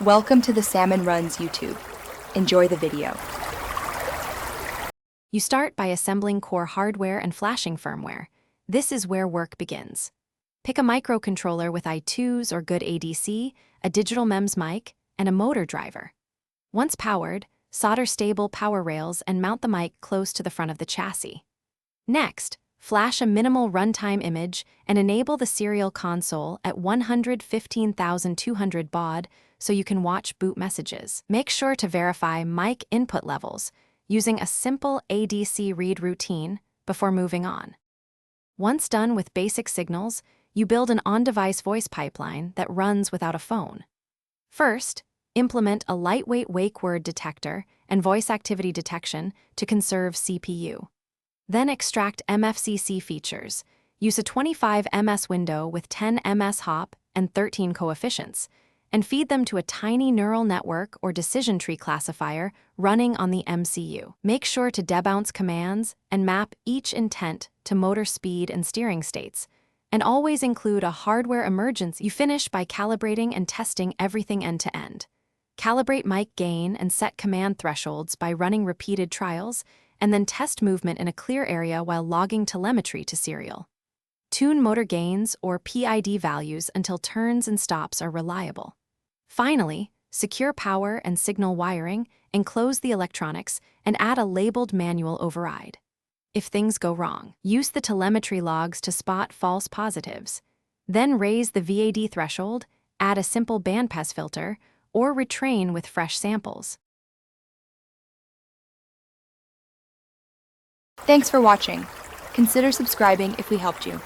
Welcome to the Salmon Runs YouTube. Enjoy the video. You start by assembling core hardware and flashing firmware. This is where work begins. Pick a microcontroller with i2s or good ADC, a digital MEMS mic, and a motor driver. Once powered, solder stable power rails and mount the mic close to the front of the chassis. Next, flash a minimal runtime image and enable the serial console at 115,200 baud so you can watch boot messages. Make sure to verify mic input levels using a simple ADC read routine before moving on. Once done with basic signals, you build an on-device voice pipeline that runs without a phone. First, implement a lightweight wake word detector and voice activity detection to conserve CPU. Then extract MFCC features. Use a 25 ms window with 10 ms hop and 13 coefficients, and feed them to a tiny neural network or decision tree classifier running on the MCU. Make sure to debounce commands and map each intent to motor speed and steering states, and always include a hardware emergency. You finish by calibrating and testing everything end to end. Calibrate mic gain and set command thresholds by running repeated trials, and then test movement in a clear area while logging telemetry to serial. Tune motor gains or PID values until turns and stops are reliable. Finally, secure power and signal wiring, enclose the electronics, and add a labeled manual override. If things go wrong, use the telemetry logs to spot false positives. Then raise the VAD threshold, add a simple bandpass filter, or retrain with fresh samples. Thanks for watching. Consider subscribing if we helped you.